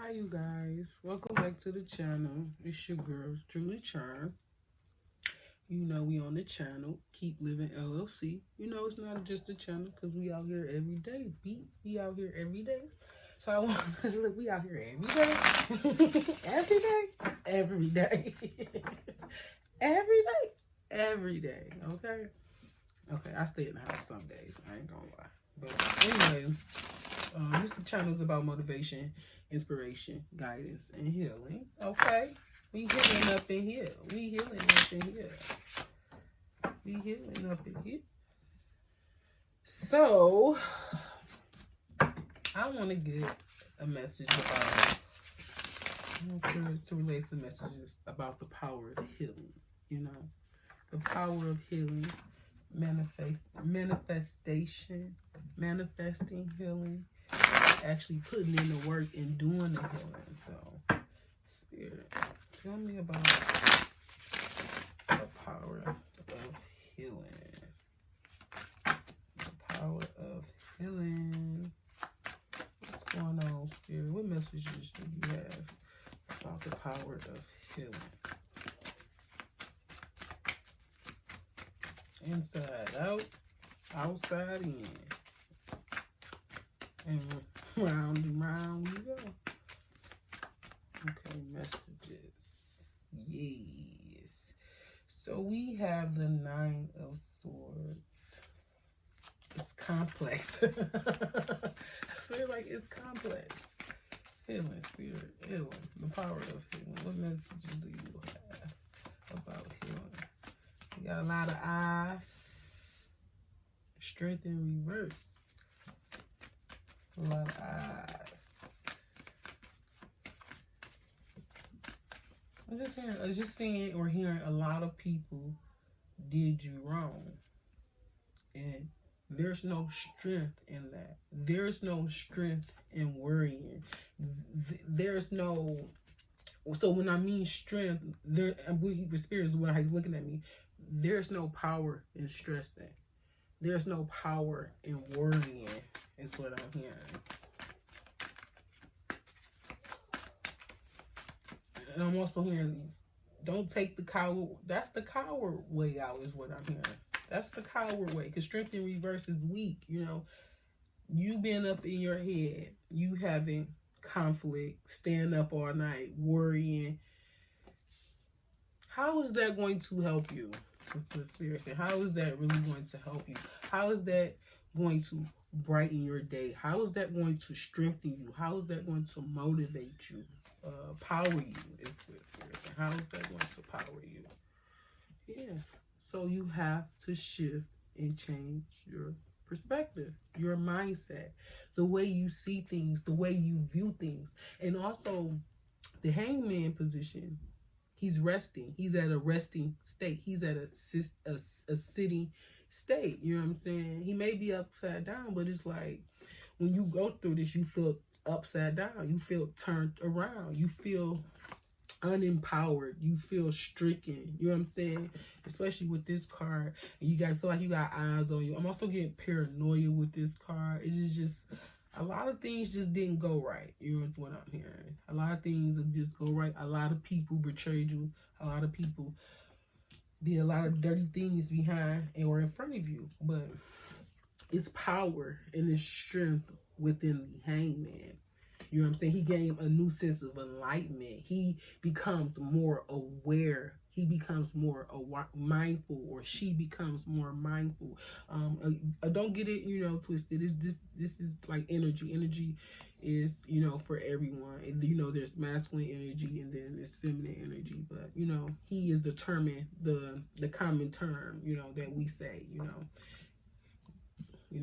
Hi, you guys. Welcome back to the channel. It's your girl, Truly Charm. You know we on the channel, Keep Living LLC. You know it's not just a channel because we out here every day. We out here every day. So I want to look. We out here every day, every day, every day, every day, every day. Okay. I stay in the house some days. I ain't gonna lie. But anyway, this channel is about motivation, inspiration, guidance, and healing. Okay, we healing up in here. We healing up in here. We healing up in here. So, I want to get a message about, to relate the messages about the power of healing. You know, the power of healing, manifesting healing, actually putting in the work and doing the healing. So, Spirit, tell me about the power of healing. The power of healing. What's going on, Spirit? What messages do you have about the power of healing? Inside out, outside in. And round and round we go. Okay, messages. Yes. So we have the Nine of Swords. It's complex. So you're like, it's complex. Healing, Spirit, healing. The power of healing. What messages do you have about healing? You got a lot of eyes. Strength in reverse. A lot of eyes. I was just seeing or hearing a lot of people did you wrong. And there's no strength in that. There's no strength in worrying. There's no... So when I mean strength, the Spirit is when he's looking at me. There's no power in stressing. There's no power in worrying, is what I'm hearing. And I'm also hearing, don't take the coward. That's the coward way out, is what I'm hearing. That's the coward way. Because strength in reverse is weak. You know, you been up in your head. You having conflict, staying up all night, worrying. How is that going to help you? The Spirit said, how is that really going to help you? How is that going to brighten your day? How is that going to strengthen you? How is that going to motivate you? Power you, is what Spirit said. How is that going to power you? Yeah. So you have to shift and change your perspective, your mindset, the way you see things, the way you view things. And also the hangman position. He's resting. He's at a resting state. He's at a sitting state. You know what I'm saying? He may be upside down, but it's like when you go through this, you feel upside down. You feel turned around. You feel unempowered. You feel stricken. You know what I'm saying? Especially with this card. And you guys feel like you got eyes on you. I'm also getting paranoia with this card. It is just... a lot of things just didn't go right. You know what I'm hearing. A lot of things didn't just go right. A lot of people betrayed you. A lot of people did a lot of dirty things behind or in front of you. But it's power and it's strength within the hangman. You know what I'm saying? He gained a new sense of enlightenment. He becomes more aware. He becomes more mindful, or she becomes more mindful. Don't get it, twisted. This is like energy. Energy is, for everyone. And, there's masculine energy and then there's feminine energy. But, he is determined, the common term, that we say,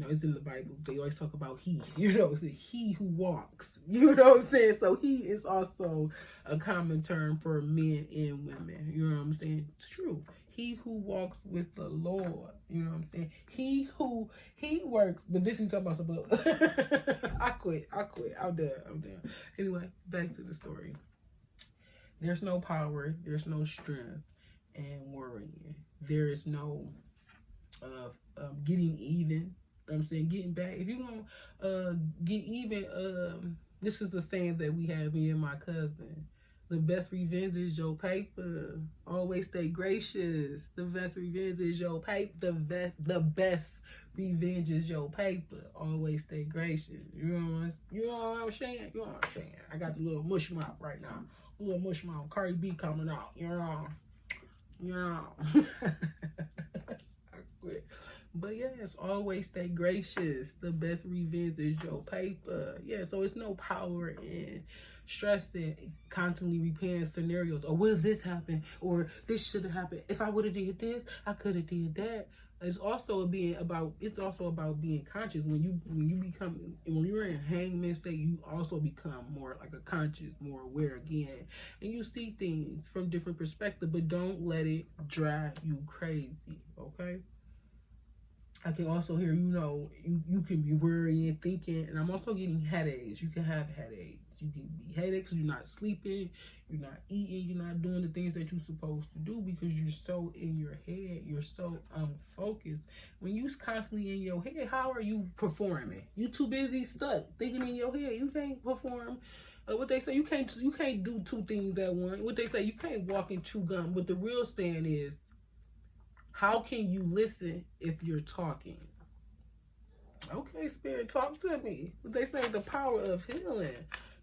it's in the Bible. They always talk about he, he who walks, you know what I'm saying? So he is also a common term for men and women, you know what I'm saying? It's true. He who walks with the Lord, you know what I'm saying? He works, but this is talking about the I quit. I'm done. Anyway, back to the story. There's no power, there's no strength and worrying. There is no getting even. I'm saying getting back. If you want to get even, This is the saying that we have, me and my cousin. The best revenge is your paper. Always stay gracious. The best revenge is your paper. The best revenge is your paper. Always stay gracious. You know what I'm saying? You know what I'm saying? I got the little mush mouth right now. A little mush mouth. Cardi B coming out. You know. I quit. But yes, always stay gracious. The best revenge is your paper. Yeah, so it's no power in stressing, constantly repairing scenarios. Or will this happen? Or this should have happened. If I would have did this, I could have did that. It's also about being conscious. When you're in hangman state, you also become more like a conscious, more aware again. And you see things from different perspectives, but don't let it drive you crazy, okay? I can also hear, you can be worrying, thinking, and I'm also getting headaches. You can have headaches. You can be headaches because you're not sleeping, you're not eating, you're not doing the things that you're supposed to do because you're so in your head, you're so unfocused. When you're constantly in your head, how are you performing? You too busy stuck thinking in your head. You can't perform. What they say, you can't do two things at once. What they say, you can't walk and chew gum. But the real saying is, how can you listen if you're talking? Okay, Spirit, talk to me. They say the power of healing.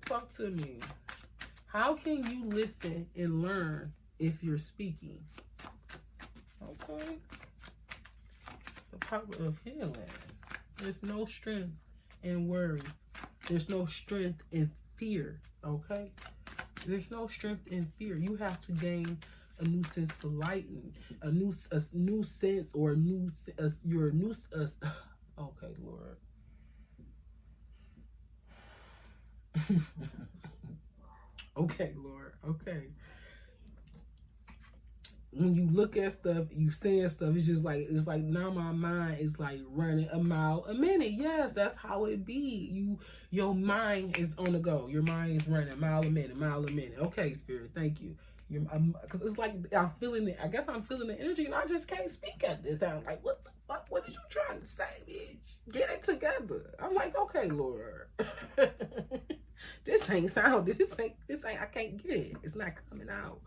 Talk to me. How can you listen and learn if you're speaking? Okay. The power of healing. There's no strength in worry. There's no strength in fear. Okay? There's no strength in fear. You have to gain a new sense of lighting, a new sense, or okay, Lord. Okay, Lord. Okay. When you look at stuff, you saying stuff, it's like now my mind is like running a mile a minute. Yes, that's how it be. Your mind is on the go. Your mind is running a mile a minute. Okay, Spirit, thank you. Because it's like I'm feeling it. I guess I'm feeling the energy, and I just can't speak at this. I'm like, what the fuck? What is you trying to say, bitch? Get it together. I'm like, okay, Lord. This ain't. I can't get it. It's not coming out.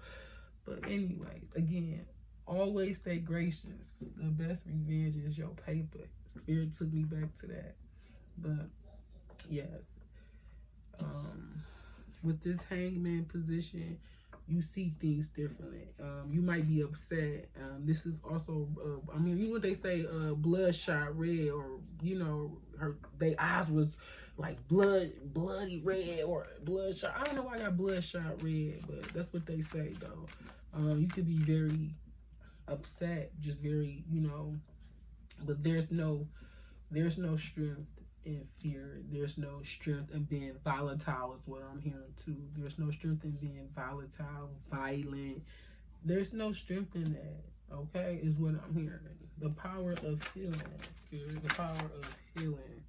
But anyway, again, always stay gracious. The best revenge is your paper. Spirit took me back to that. But yes, with this hangman position, you see things differently. You might be upset. This is also, what they say, bloodshot red, or their eyes was like bloody red or bloodshot. I don't know why I got bloodshot red, but that's what they say though. You could be very upset, just very, but there's no strength in fear. There's no strength in being volatile is what I'm hearing too. There's no strength in being volatile, violent. There's no strength in that, okay, is what I'm hearing. The power of healing, Spirit, the power of healing.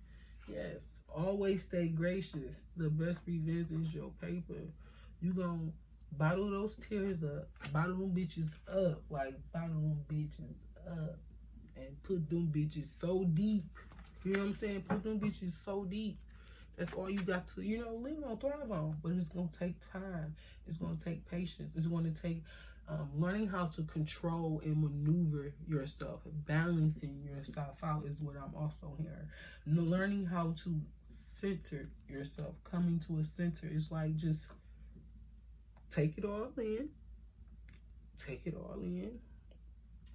Yes, always stay gracious. The best revenge is your paper. You gonna bottle those tears up, bottle them bitches up, and put them bitches so deep. You know what I'm saying? Put them bitches so deep. That's all you got to, live on, thrive on. But it's going to take time. It's going to take patience. It's going to take learning how to control and maneuver yourself. Balancing yourself out is what I'm also hearing. Learning how to center yourself. Coming to a center. It's like just take it all in. Take it all in.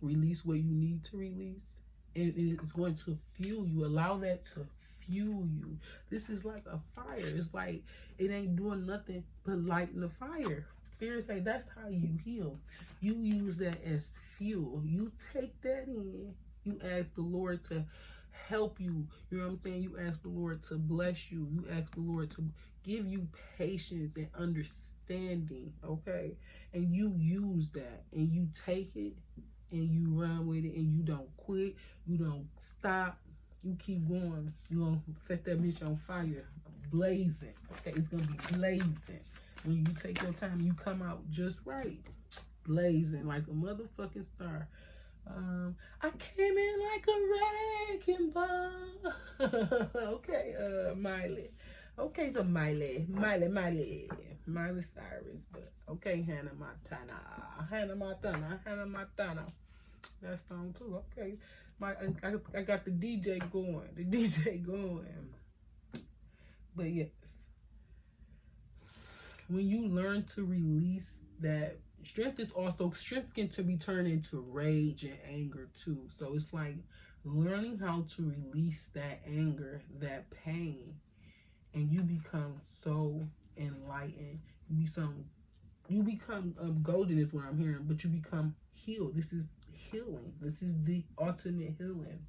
Release what you need to release. And it's going to fuel you. Allow that to fuel you. This is like a fire. It's like it ain't doing nothing but lighting the fire. Spirit say that's how you heal. You use that as fuel. You take that in. You ask the Lord to help you. You know what I'm saying? You ask the Lord to bless you. You ask the Lord to give you patience and understanding. Okay? And you use that. And you take it. And you run with it, and you don't quit, you don't stop, you keep going. You're going to set that bitch on fire, blazing. Okay, it's going to be blazing. When you take your time, you come out just right, blazing like a motherfucking star. I came in like a wrecking ball. Okay, Miley. Okay, so Miley Cyrus, but okay, Hannah Montana. That song too. Okay, I got the DJ going. But yes, when you learn to release that strength can to be turned into rage and anger too. So it's like learning how to release that anger, that pain, and you become so enlightened. You become golden is what I'm hearing, but you become healed. This is healing. This is the ultimate healing.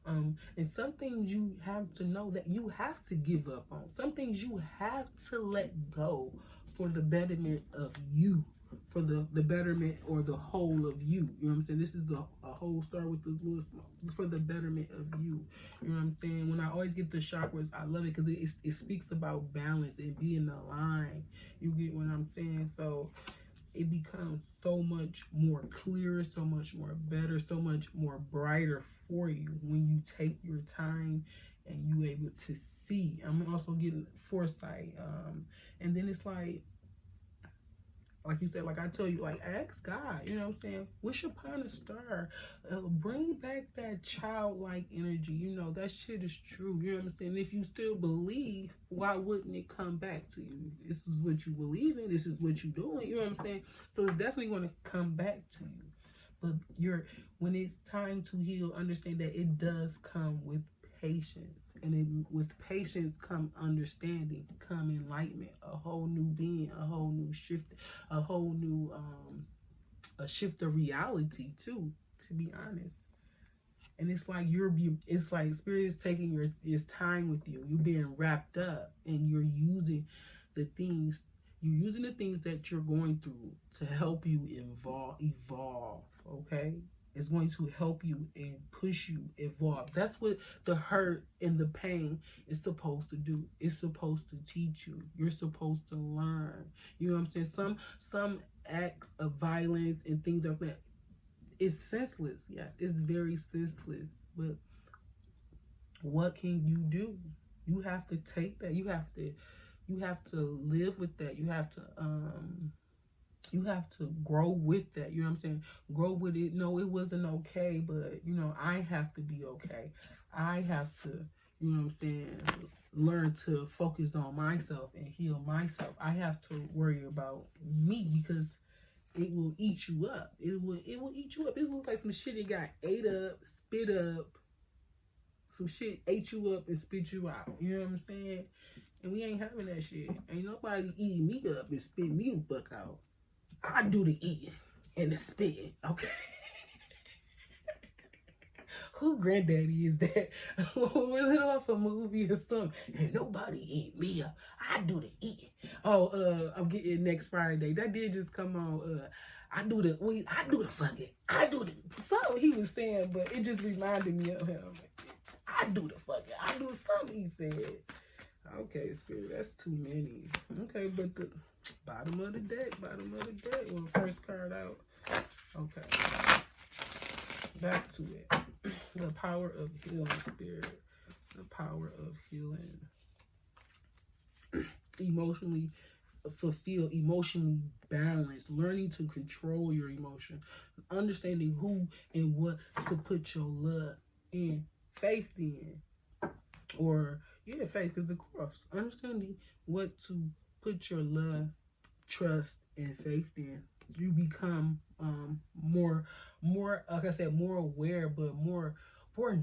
And some things you have to know that you have to give up on. Some things you have to let go for the betterment of you, for the betterment or the whole of you. You know what I'm saying? This is a whole start with the little small, for the betterment of you. You know what I'm saying? When I always get the chakras, I love it because it speaks about balance and being aligned. You get what I'm saying? So it becomes so much more clear, so much more better, so much more brighter for you when you take your time and you able to see. I'm also getting foresight. And then it's like you said, like I tell you, like ask God, you know what I'm saying? Wish upon a star. Bring back that childlike energy. You know, that shit is true. You know what I'm saying? If you still believe, why wouldn't it come back to you? This is what you believe in. This is what you're doing. You know what I'm saying? So it's definitely going to come back to you. But when it's time to heal, understand that it does come with patience. And with patience come understanding, come enlightenment, a whole new being, a whole new shift, a whole new a shift of reality too, to be honest. And it's like it's like spirit is taking its time with you. You're being wrapped up and you're using the things that you're going through to help you evolve, okay? It's going to help you and push you evolve. That's what the hurt and the pain is supposed to do. It's supposed to teach you. You're supposed to learn. You know what I'm saying? Some acts of violence and things like that, it's senseless. Yes, it's very senseless. But what can you do? You have to take that. You have to live with that. You have to grow with that. You know what I'm saying? Grow with it. No, it wasn't okay, but you know, I have to be okay. I have to, you know what I'm saying, learn to focus on myself and heal myself. I have to worry about me because it will eat you up. It will eat you up. It looks like some shit it got ate up, spit up. Some shit ate you up and spit you out. You know what I'm saying? And we ain't having that shit. Ain't nobody eating me up and spit me the fuck out. I do the eating and the spitting, okay? Who granddaddy is that? Was it off a movie or something? And nobody eat me up. I do the eating. Oh, I'm getting next Friday. That did just come on. I do the fucking. I do the something he was saying, but it just reminded me of him. I do the fucking. I do something he said. Okay, Spirit, that's too many. Okay, but the bottom of the deck. Well, first card out. Okay. Back to it. The power of healing, Spirit. The power of healing. Emotionally fulfilled, emotionally balanced, learning to control your emotion, understanding who and what to put your love and faith in. Or faith is the cross. Understanding what to put your love, trust, and faith in. You become more like I said, more aware, but more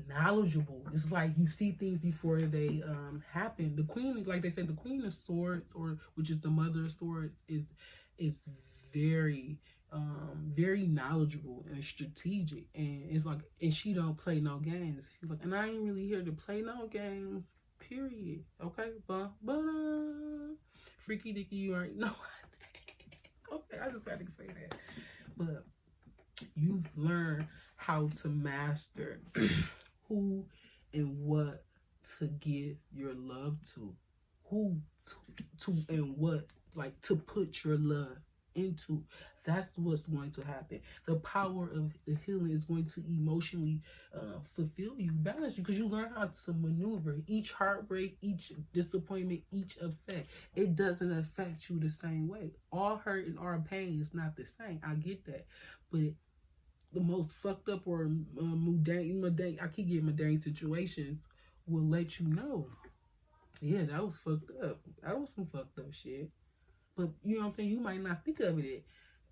knowledgeable. It's like you see things before they happen. The queen, like they said, the queen of swords, or which is the mother of swords, is very very knowledgeable and strategic, and it's like, and she don't play no games. She's like, and I ain't really here to play no games, period. Okay, but freaky dicky, you already know. Okay, I just gotta say that. But you've learned how to master who and what to give your love to, who to and what, like, to put your love into. That's what's going to happen. The power of the healing is going to emotionally fulfill you, balance you, because you learn how to maneuver. Each heartbreak, each disappointment, each upset, it doesn't affect you the same way. All hurt and all pain is not the same. I get that. But the most fucked up or mundane, I keep getting mundane situations will let you know, yeah, that was fucked up. That was some fucked up shit. But you know what I'm saying? You might not think of it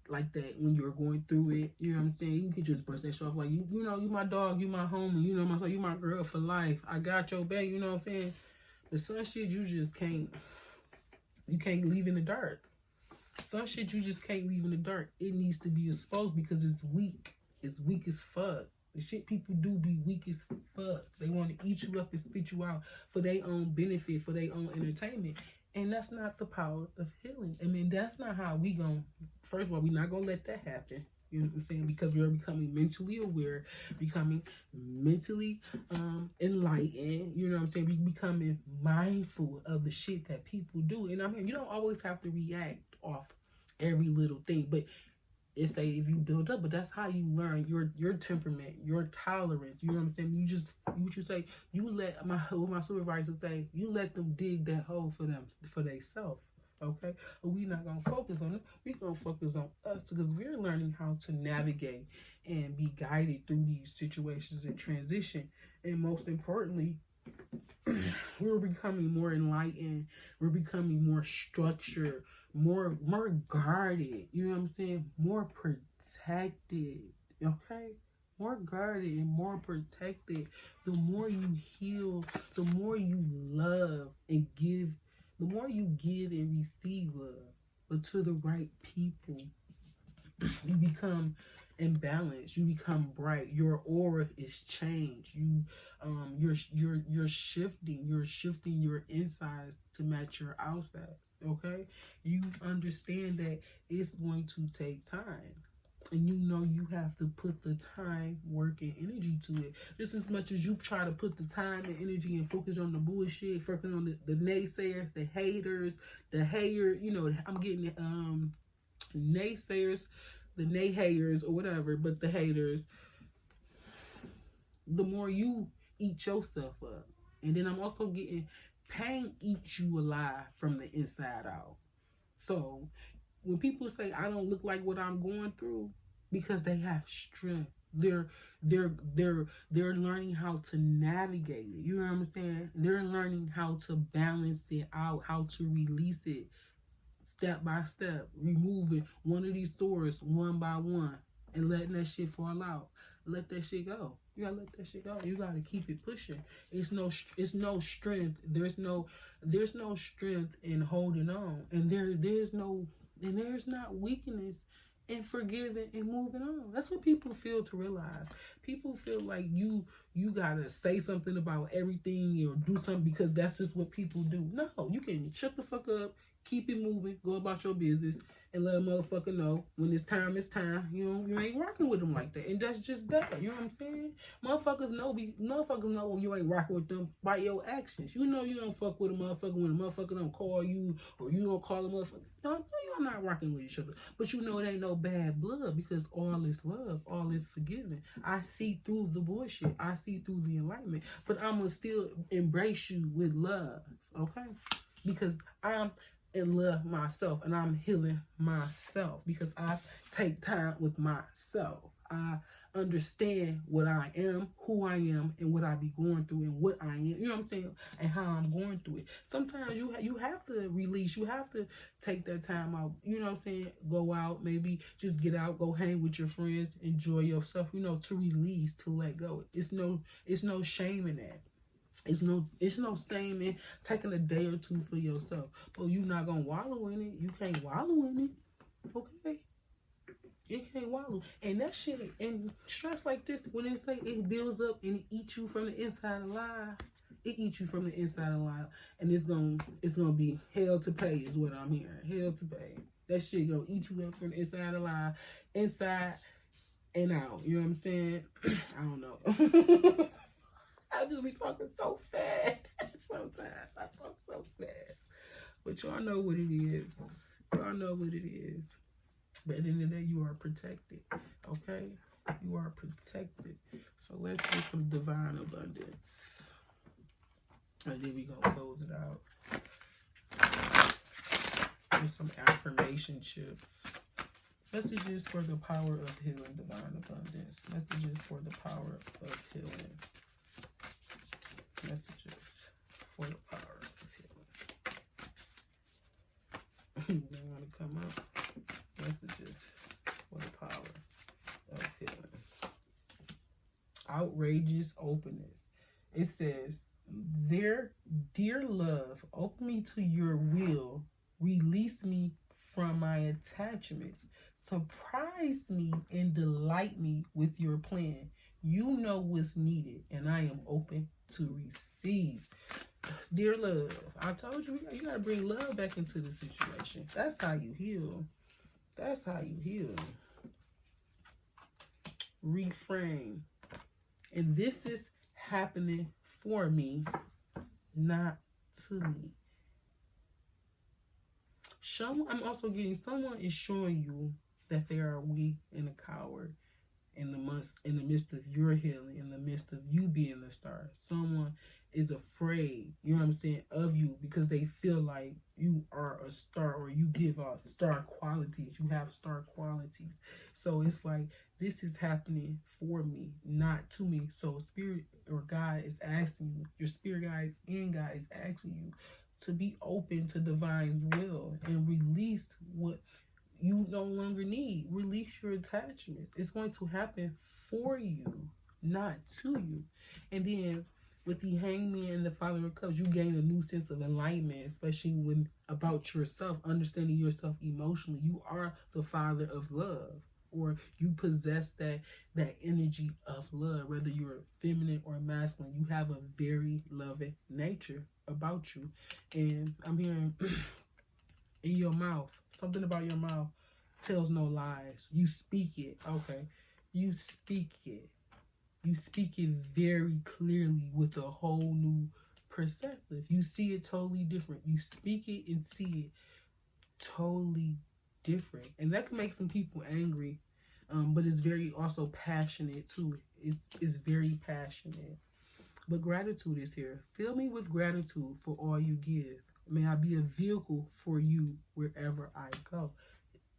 like that when you're going through it. You know what I'm saying? You can just brush that shit off like, you know, you my dog, you my homie, you know what I'm saying? You my girl for life. I got your back, you know what I'm saying? But some shit you just can't leave in the dark. Some shit you just can't leave in the dark. It needs to be exposed because it's weak. It's weak as fuck. The shit people do be weak as fuck. They want to eat you up and spit you out for their own benefit, for their own entertainment. And that's not the power of healing. I mean, that's not how we gon', first of all, we're not going to let that happen. You know what I'm saying? Because we're becoming mentally aware, becoming mentally enlightened. You know what I'm saying? We're becoming mindful of the shit that people do. And I mean, you don't always have to react off every little thing. But it's say if you build up, but that's how you learn your temperament, your tolerance. You know what I'm saying? You just, what you say, you let my supervisor say, you let them dig that hole for them, for themselves. Okay, but we not gonna focus on it. We gonna focus on us because we're learning how to navigate and be guided through these situations and transition. And most importantly, we're becoming more enlightened. We're becoming more structured, more guarded. You know what I'm saying? More protected. Okay. More guarded and more protected. The more you heal, the more you love and give. The more you give and receive love, but to the right people, you become imbalanced. You become bright. Your aura is changed. You're shifting. You're shifting your insides to match your outsides. Okay, you understand that it's going to take time. And you know you have to put the time, work, and energy to it. Just as much as you try to put the time and energy and focus on the bullshit, focus on the naysayers, the haters, you know, I'm getting naysayers, the nay-haters or whatever, but the haters, the more you eat yourself up. And then I'm also getting pain eats you alive from the inside out. So when people say I don't look like what I'm going through, because they have strength. They're learning how to navigate it. You know what I'm saying? They're learning how to balance it out, how to release it step by step, removing one of these swords one by one and letting that shit fall out. Let that shit go. You gotta let that shit go. You gotta keep it pushing. It's no strength. There's no strength in holding on. And there's not weakness and forgiving and moving on. That's what people feel to realize. People feel like you gotta say something about everything or do something because that's just what people do. No, you can shut the fuck up, keep it moving, go about your business, and let a motherfucker know when it's time, it's time. You know, you ain't rocking with them like that. And that's just that. You know what I'm saying? Motherfuckers know when you ain't rocking with them by your actions. You know you don't fuck with a motherfucker when a motherfucker don't call you or you don't call a motherfucker. No, you're not rocking with each other. But you know it ain't no bad blood because all is love, all is forgiving. I see through the bullshit. I see through the enlightenment. But I'm going to still embrace you with love, okay? Because I'm in love myself and I'm healing myself because I take time with myself. I understand what I am, who I am, and what I be going through and what I am, you know what I'm saying, and how I'm going through it. Sometimes you have to release, you have to take that time out, you know what I'm saying, go out, maybe just get out, go hang with your friends, enjoy yourself, you know, to release, to let go. It's no shame in that. It's no shame in taking a day or two for yourself. But you're not gonna wallow in it. You can't wallow in it. Okay? You can't wallow. And that shit, and stress like this, when they say it builds up and it eats you from the inside alive, it eats you from the inside alive. And it's gonna be hell to pay is what I'm hearing. Hell to pay. That shit gonna eat you up from the inside alive, inside and out. You know what I'm saying? I don't know. I just be talking so fast. Sometimes I talk so fast. But y'all know what it is. Y'all know what it is. But at the end of the day, you are protected. Okay? You are protected. So let's get some divine abundance. And then we're going to close it out with some affirmation chips. Messages for the power of healing, divine abundance. Messages for the power of healing. Messages for the power of healing. They want to come up. Messages for the power of healing. Outrageous openness. It says, dear love, open me to your will. Release me from my attachments. Surprise me and delight me with your plan. You know what's needed, and I am open to receive. Dear love, I told you, you got to bring love back into the situation. That's how you heal. That's how you heal. Reframe. And this is happening for me, not to me. I'm also getting, someone is showing you that they are weak and a coward in the midst of your healing, in the midst of you being the star. Someone is afraid, you know what I'm saying, of you because they feel like you are a star, or you give off star qualities. You have star qualities. So it's like, this is happening for me, not to me. So Spirit or God is asking you, your spirit guides and God is asking you to be open to divine's will and release what you no longer need. Release your attachments. It's going to happen for you, not to you. And then with the Hangman and the Father of Cups, you gain a new sense of enlightenment, especially when about yourself, understanding yourself emotionally. You are the Father of love, or you possess that energy of love, whether you're feminine or masculine. You have a very loving nature about you. And I'm hearing in your mouth, something about your mouth tells no lies. You speak it. Okay. You speak it. You speak it very clearly with a whole new perspective. You see it totally different. You speak it and see it totally different. And that can make some people angry. But it's very also passionate too. It's very passionate. But gratitude is here. Fill me with gratitude for all you give. May I be a vehicle for you wherever I go.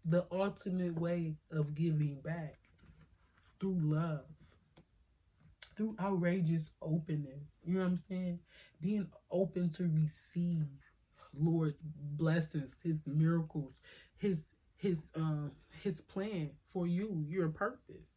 The ultimate way of giving back through love, through outrageous openness. You know what I'm saying? Being open to receive Lord's blessings, His miracles, His plan for you, your purpose.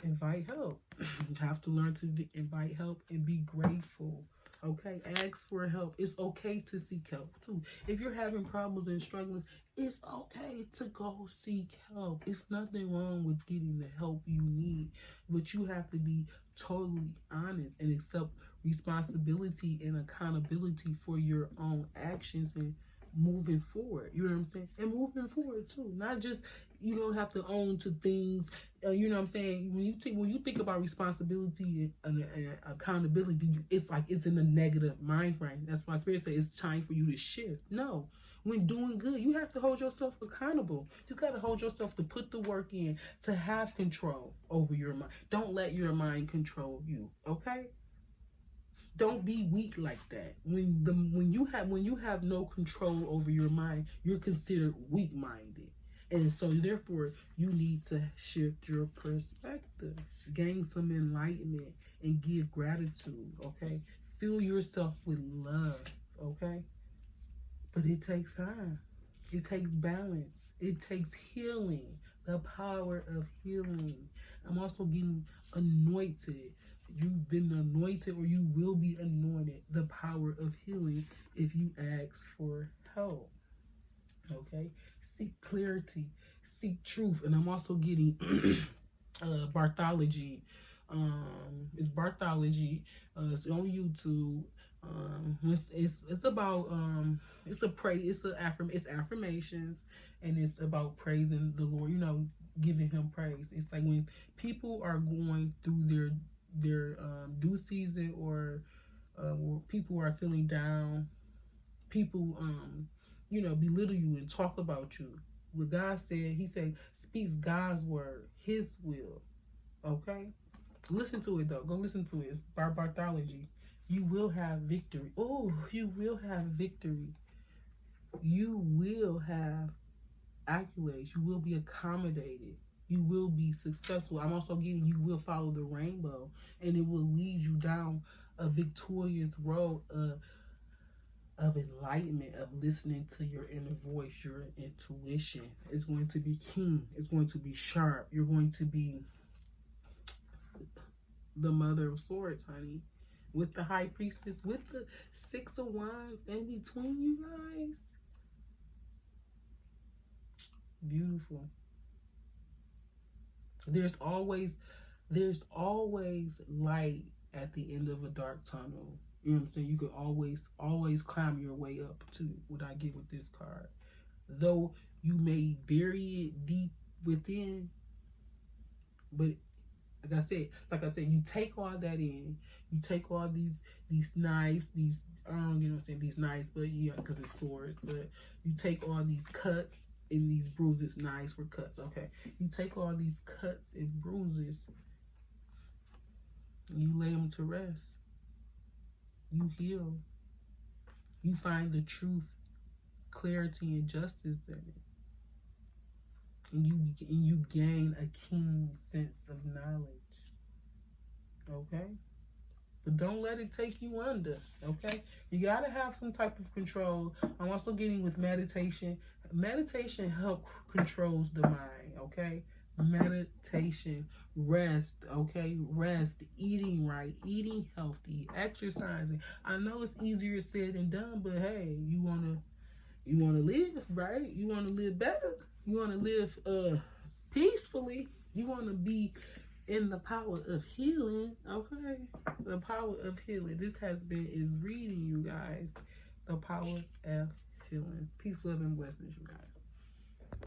Invite help. You have to learn to invite help and be grateful. Okay, ask for help. It's okay to seek help too. If you're having problems and struggling, it's okay to go seek help. It's nothing wrong with getting the help you need, but you have to be totally honest and accept responsibility and accountability for your own actions and moving forward. You know what I'm saying? And moving forward too. Not just, you don't have to own to things. You know what I'm saying? When you think about responsibility and accountability, it's like it's in a negative mind frame. That's why Spirit says it's time for you to shift. No. When doing good, you have to hold yourself accountable. You got to hold yourself to put the work in, to have control over your mind. Don't let your mind control you. Okay? Don't be weak like that. When you have no control over your mind, you're considered weak-minded. And so therefore you need to shift your perspective, gain some enlightenment, and give gratitude. Okay? Fill yourself with love. Okay? But it takes time. It takes balance. It takes healing. The power of healing. I'm also getting anointed. You've been anointed, or you will be anointed. The power of healing if you ask for help. Okay? Seek clarity. Seek truth. And I'm also getting Barthology. It's Barthology. It's on YouTube. It's about it's affirmations, and it's about praising the Lord, giving Him praise. It's like when people are going through their due season, or people are feeling down, people belittle you and talk about you. what God said. He said, speaks God's word, his will. Okay? Listen to it, though. Go listen to it. It's Barthology. You will have victory. Oh, you will have victory. You will have accolades. You will be accommodated. You will be successful. I'm also getting you will follow the rainbow, and it will lead you down a victorious road of enlightenment, of listening to your inner voice, your intuition. It's going to be keen. It's going to be sharp. You're going to be the mother of swords, honey. With the high priestess, with the 6 of wands in between you guys. Beautiful. There's always light at the end of a dark tunnel. You know what I'm saying? You can always climb your way up to what I get with this card. Though you may bury it deep within, but like I said, you take all that in. You take all these knives, these you know what I'm saying, these knives, but yeah, because it's swords. But you take all these cuts and these bruises. Knives for cuts. Okay, you take all these cuts and bruises. You lay them to rest. You heal. You find the truth, clarity, and justice in it. And you gain a keen sense of knowledge. Okay? But don't let it take you under. Okay? You got to have some type of control. I'm also getting with meditation. Meditation helps controls the mind. Okay? Meditation, rest, okay? Rest, eating right, eating healthy, exercising. I know it's easier said than done, but hey, you wanna live, right? You wanna live better. You wanna live peacefully. You wanna be in the power of healing, okay? The power of healing. This has been is reading, you guys. The power of healing. Peace, love, and blessings, you guys.